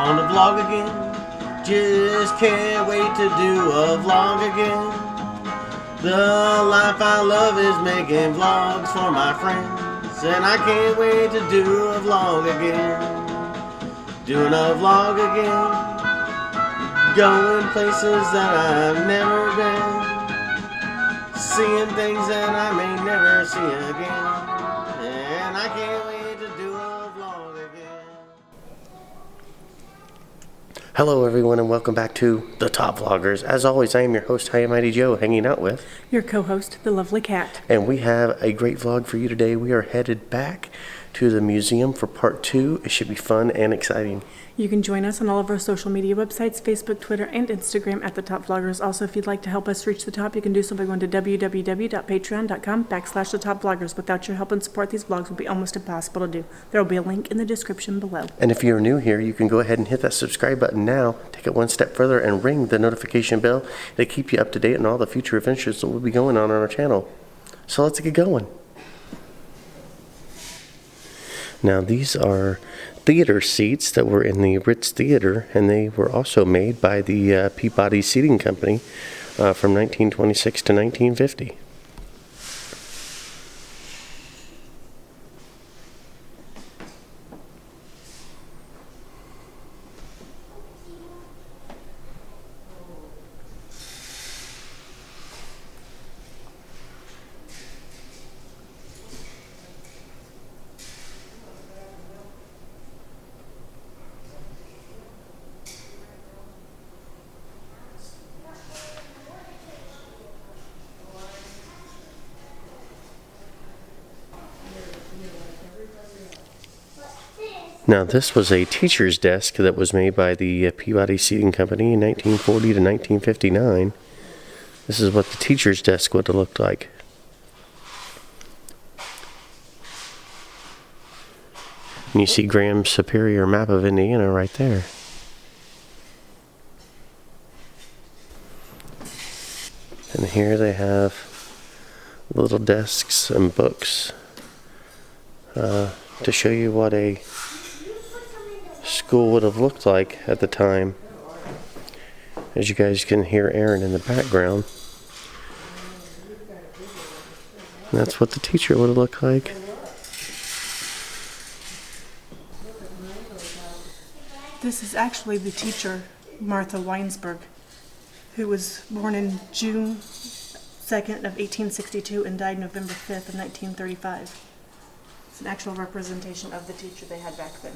on the vlog again. Just can't wait to do a vlog again. The life I love is making vlogs for my friends, and I can't wait to do a vlog again. Doing a vlog again. Going places that I've never been. Seeing things that I may never see again. And I can't wait to do a vlog again. Hello everyone and welcome back to The Top Vloggers. As always, I am your host, Hi Mighty Joe, hanging out with your co-host, the lovely Cat. And we have a great vlog for you today. We are headed back to the museum for part 2. It should be fun and exciting. You can join us on all of our social media websites, Facebook, Twitter, and Instagram at The Top Vloggers. Also, if you'd like to help us reach the top, you can do so by going to www.patreon.com/thetopvloggers. Without your help and support, these vlogs will be almost impossible to do. There will be a link in the description below. And if you're new here, you can go ahead and hit that subscribe button now. Take it one step further and ring the notification bell to keep you up to date on all the future adventures that will be going on our channel. So let's get going. Now these are theater seats that were in the Ritz Theater, and they were also made by the Peabody Seating Company from 1926 to 1950. Now this was a teacher's desk that was made by the Peabody Seating Company in 1940 to 1959. This is what the teacher's desk would have looked like. And you see Graham's Superior map of Indiana right there. And here they have little desks and books to show you what a school would have looked like at the time. As you guys can hear Aaron in the background. And that's what the teacher would have looked like. This is actually the teacher, Martha Weinsberg, who was born in June 2nd of 1862 and died November 5th of 1935. It's an actual representation of the teacher they had back then.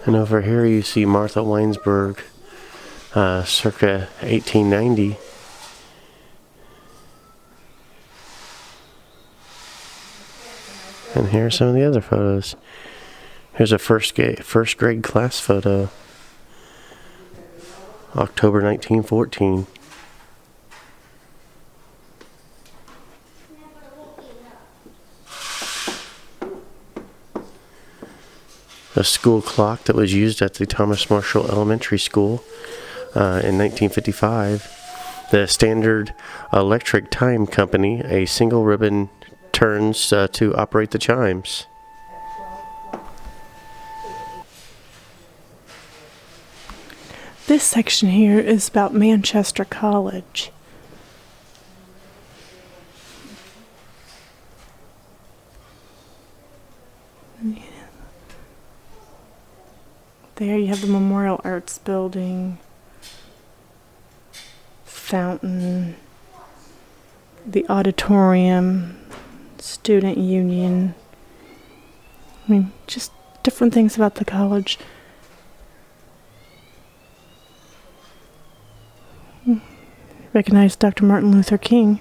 And over here you see Martha Weinsberg circa 1890. And here are some of the other photos. Here's a first grade class photo. October 1914. A school clock that was used at the Thomas Marshall Elementary School in 1955. The Standard Electric Time Company, a single ribbon turns to operate the chimes. This section here is about Manchester College. There you have the Memorial Arts Building, fountain, the auditorium, student union. I mean, just different things about the college. Recognize Dr. Martin Luther King,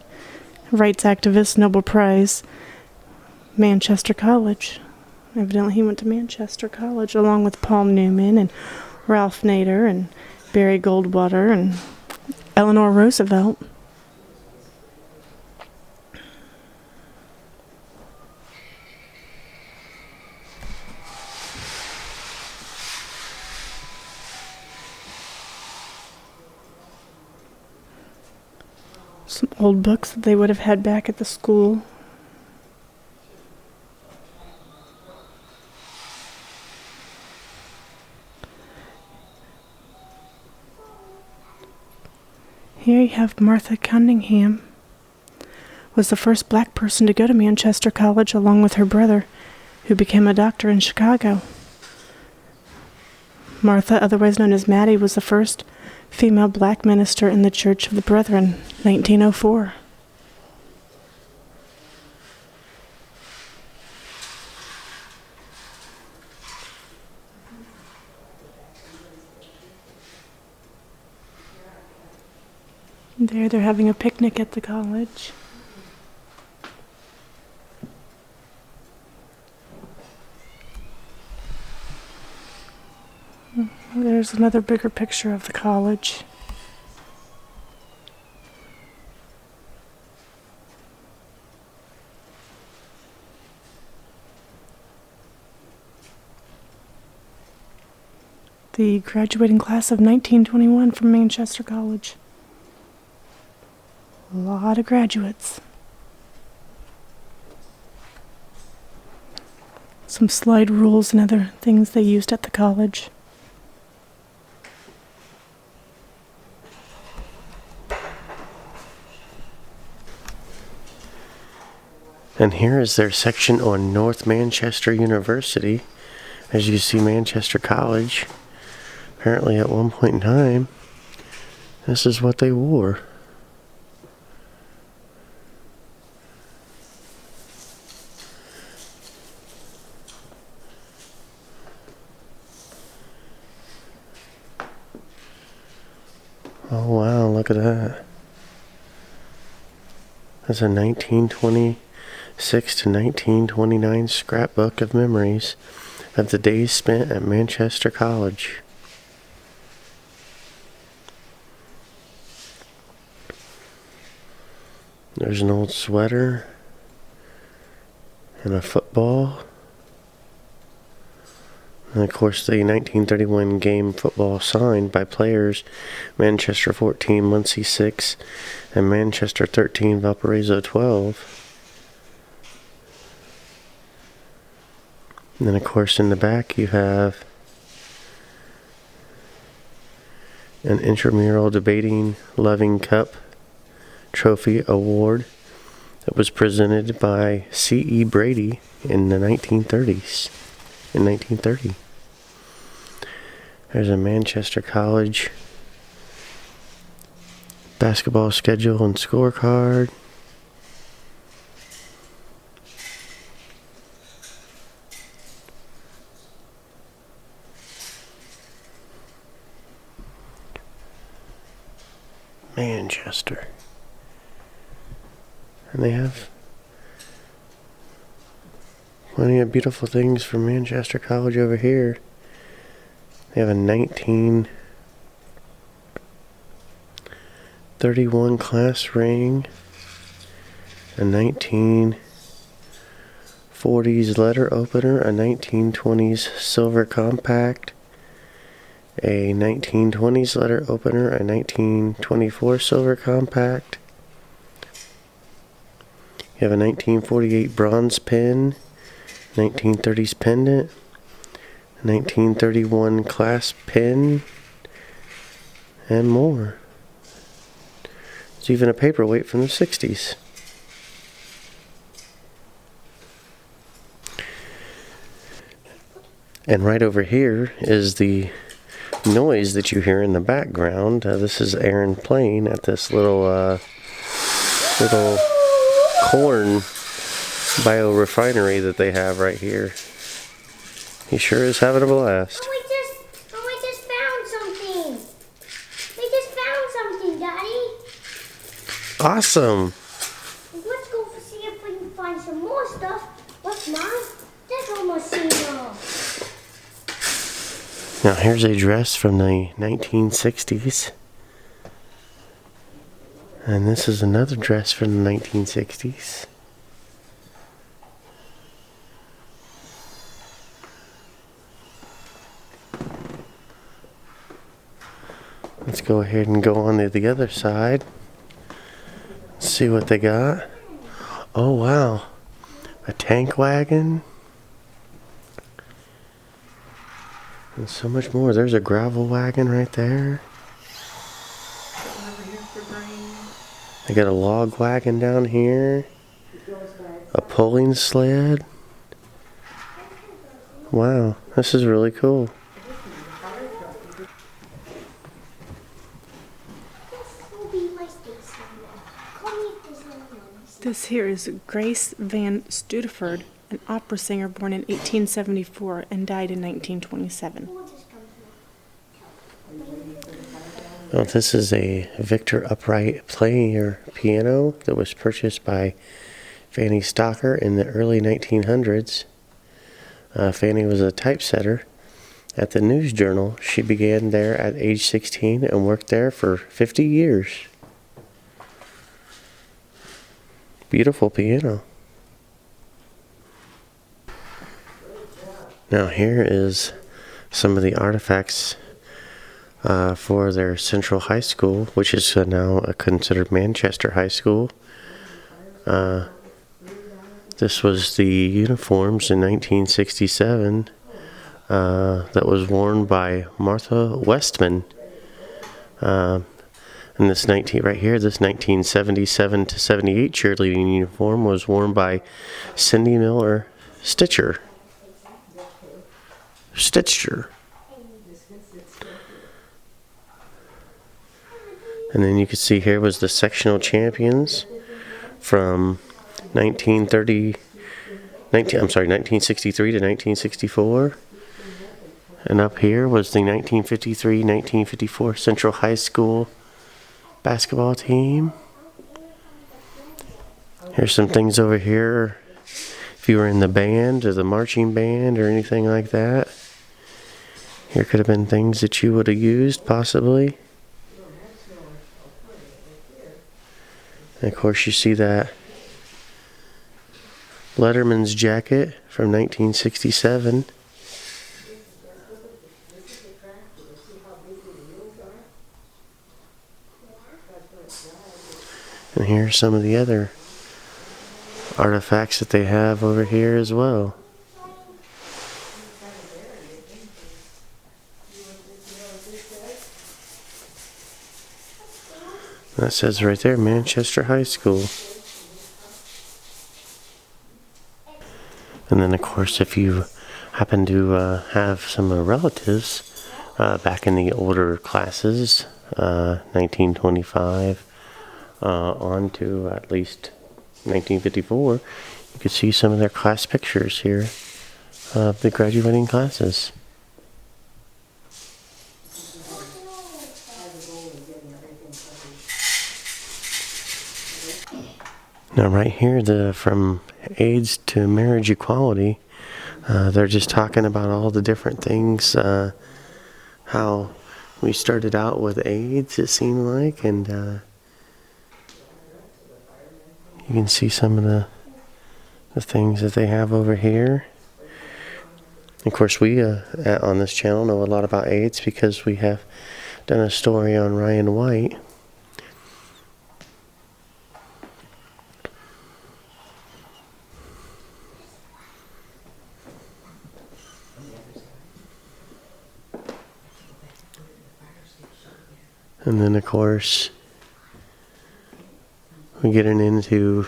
rights activist, Nobel Prize, Manchester College. Evidently he went to Manchester College along with Paul Newman and Ralph Nader and Barry Goldwater and Eleanor Roosevelt. Some old books that they would have had back at the school. here you have Martha Cunningham. Was the first black person to go to Manchester College along with her brother, who became a doctor in Chicago. Martha, otherwise known as Maddie, was the first female black minister in the Church of the Brethren, 1904. There, they're having a picnic at the college. There's another bigger picture of the college. The graduating class of 1921 from Manchester College. A lot of graduates. Some slide rules and other things they used at the college. And here is their section on North Manchester University. As you see, Manchester College, apparently at one point in time, this is what they wore. Oh wow, look at that. That's a 1926 to 1929 scrapbook of memories of the days spent at Manchester College. There's an old sweater and a football. And of course the 1931 game football signed by players Manchester 14, Muncie 6, and Manchester 13, Valparaiso 12. And then of course in the back you have an intramural debating Loving Cup trophy award that was presented by C.E. Brady in the 1930s. In 1930. There's a Manchester College basketball schedule and scorecard. Manchester. And they have plenty of beautiful things from Manchester College over here. They have a 1931 class ring, a 1940s letter opener, a 1920s silver compact, a 1920s letter opener, a 1924 silver compact. You have a 1948 bronze pin, 1930s pendant, 1931 clasp pin, and more. There's even a paperweight from the 60s. And right over here is the noise that you hear in the background. This is Aaron playing at this little corn biorefinery that they have right here. He sure is having a blast. We just found something. We just found something, Daddy. Awesome. Let's go see if we can find some more stuff. What's mine? That's almost zero. Now here's a dress from the 1960s. And this is another dress from the 1960s. Let's go ahead and go on to the other side. See what they got. Oh wow. A tank wagon. And so much more. There's a gravel wagon right there. Over here for Brian. They got a log wagon down here. A pulling sled. Wow, this is really cool. This here is Grace Van Studeford, an opera singer born in 1874 and died in 1927. Well, this is a Victor upright player piano that was purchased by Fanny Stocker in the early 1900s. Fanny was a typesetter at the News Journal. She began there at age 16 and worked there for 50 years. Beautiful piano. Now here is some of the artifacts for their Central High School, which is now considered Manchester High School. This was the uniforms in 1967 that was worn by Martha Westman. And this right here, this 1977 to 78 cheerleading uniform was worn by Cindy Miller Stitcher. And then you can see here was the sectional champions from 1963 to 1964. And up here was the 1953-1954 Central High School basketball team. Here's some things over here. If you were in the band or the marching band or anything like that, here could have been things that you would have used possibly. And of course you see that Letterman's jacket from 1967. And here's some of the other artifacts that they have over here as well. That says right there, Manchester High School. And then of course if you happen to have some relatives back in the older classes, 1925 on to at least 1954, you could see some of their class pictures here of the graduating classes. Now right here, from AIDS to marriage equality, they're just talking about all the different things, how we started out with AIDS, it seemed like, and you can see some of the things that they have over here. Of course, we on this channel know a lot about AIDS because we have done a story on Ryan White. And then, of course, we're getting into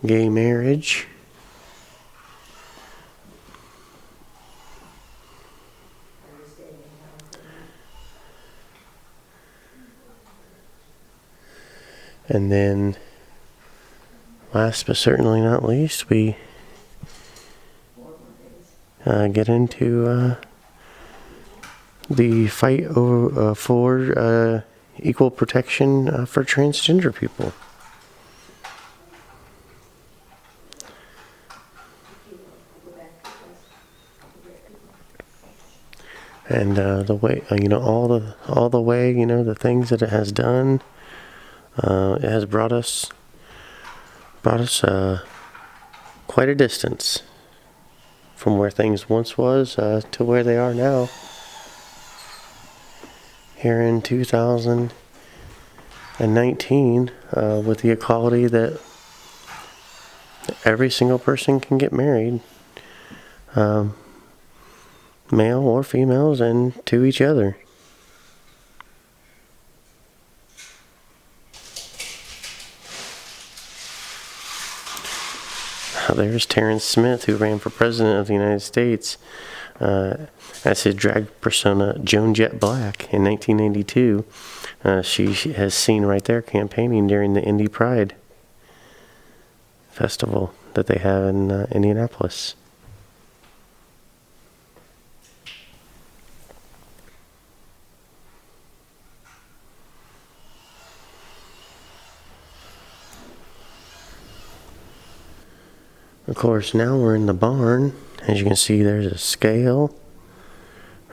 gay marriage. And then, last but certainly not least, we get into the fight for equal protection for transgender people. And the way, all the way, the things that it has done, it has brought us quite a distance from where things once was to where they are now. Here in 2019, with the equality that every single person can get married, male or females, and to each other. There's Terrence Smith, who ran for president of the United States as his drag persona Joan Jett Black in 1992. She has seen right there campaigning during the Indy Pride Festival that they have in Indianapolis. Of course, now we're in the barn. As you can see, there's a scale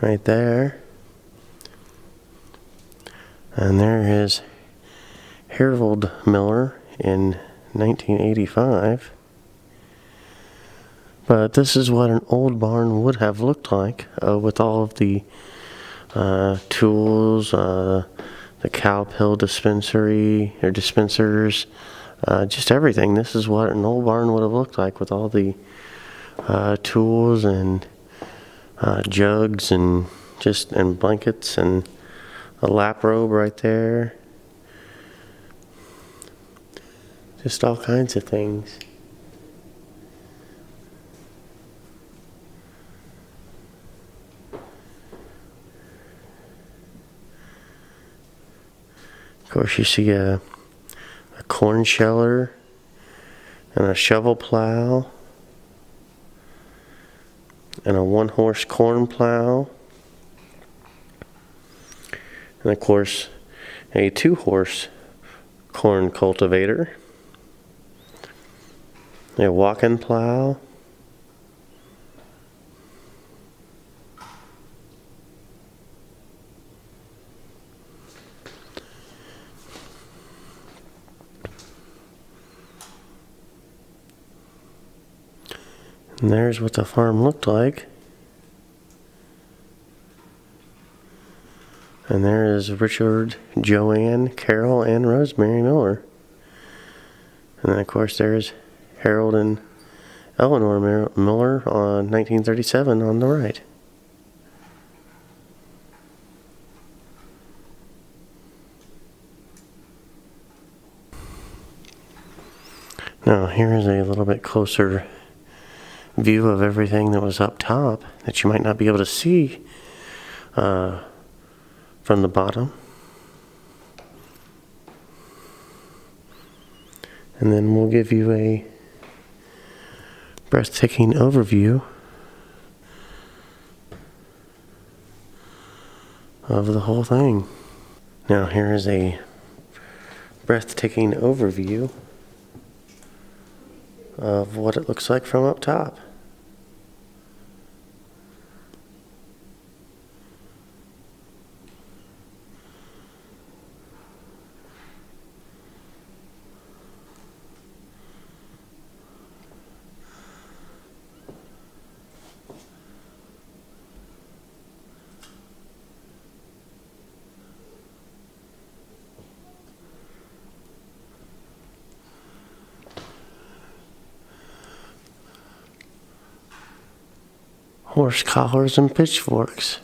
right there. And there is Harold Miller in 1985. But this is what an old barn would have looked like with all of the tools, the cow pill dispensary or dispensers, just everything. This is what an old barn would have looked like with all the tools and jugs and blankets and a lap robe right there. Just all kinds of things. Of course, you see a corn sheller and a shovel plow and a one-horse corn plow, and of course a two-horse corn cultivator, a walk-in plow, and there's what the farm looked like. And there is Richard, Joanne, Carol, and Rosemary Miller. And then, of course, there's Harold and Eleanor Miller on 1937 on the right. Now, here is a little bit closer view of everything that was up top that you might not be able to see from the bottom. And then we'll give you a breathtaking overview of the whole thing. Now here is a breathtaking overview of what it looks like from up top. Horse collars and pitchforks.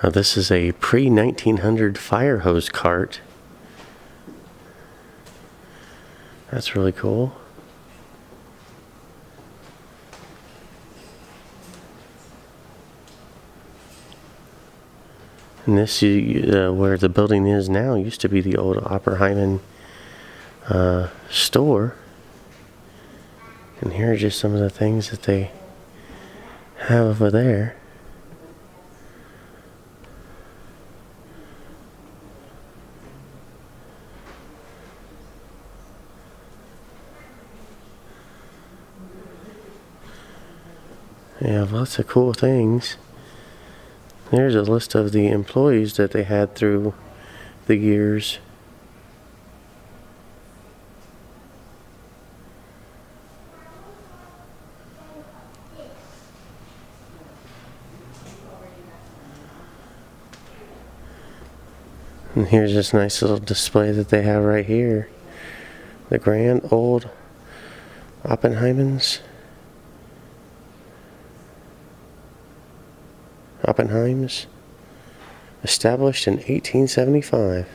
Now this is a pre-1900 fire hose cart. That's really cool. And this, where the building is now, used to be the old Oppenheimer store. And here are just some of the things that they have over there. They have lots of cool things. There's a list of the employees that they had through the years. And here's this nice little display that they have right here. The grand old Oppenheims. Established in 1875.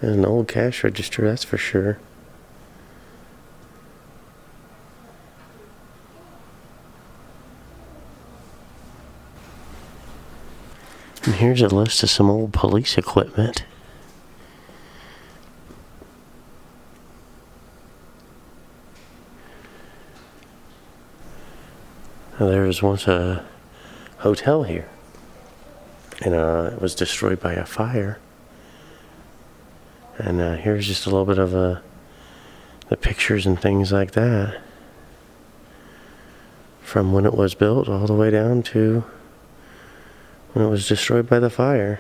An old cash register, that's for sure. And here's a list of some old police equipment. There was once a hotel here, and it was destroyed by a fire. And here's just a little bit of the pictures and things like that from when it was built all the way down to when it was destroyed by the fire.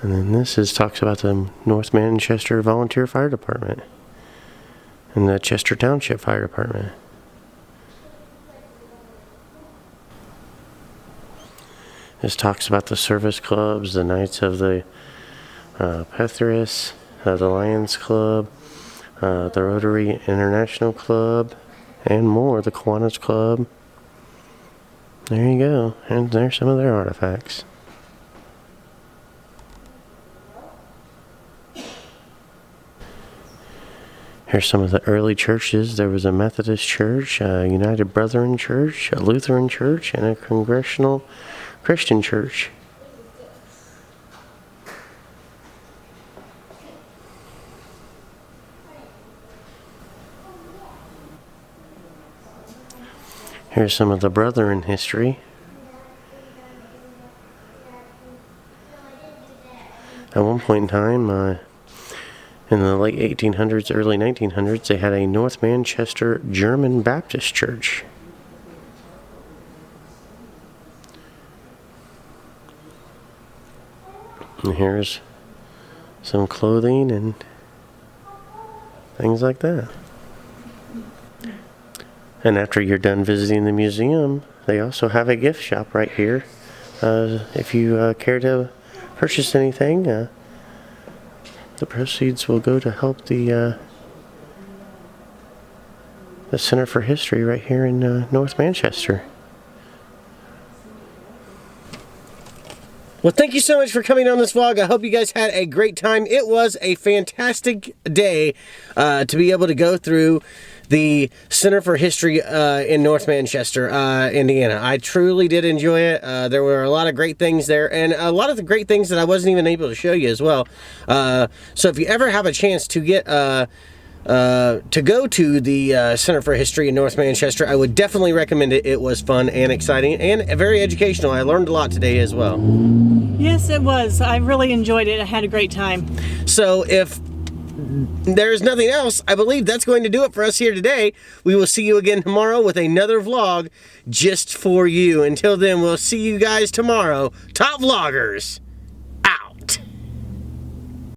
And then this talks about the North Manchester Volunteer Fire Department and the Chester Township Fire Department. This talks about the service clubs, the Knights of the Petherius, the Lions Club, the Rotary International Club, and more, the Kiwanis Club. There you go, and there's some of their artifacts. Here's some of the early churches. There was a Methodist church, a United Brethren church, a Lutheran church, and a Congregational Christian church. Here's some of the Brethren history. At one point in time, in the late 1800s, early 1900s, they had a North Manchester German Baptist church. And here's some clothing and things like that. And after you're done visiting the museum, they also have a gift shop right here. If you care to purchase anything, the proceeds will go to help the Center for History right here in North Manchester. Well, thank you so much for coming on this vlog. I hope you guys had a great time. It was a fantastic day to be able to go through the Center for History in North Manchester, Indiana. I truly did enjoy it. There were a lot of great things there, and a lot of the great things that I wasn't even able to show you as well. So if you ever have a chance to get to go to the Center for History in North Manchester, I would definitely recommend it. It was fun and exciting and very educational. I learned a lot today as well. Yes, it was. I really enjoyed it. I had a great time. So if there's nothing else, I believe that's going to do it for us here today. We will see you again tomorrow with another vlog just for you. Until then, we'll see you guys tomorrow. Top Vloggers!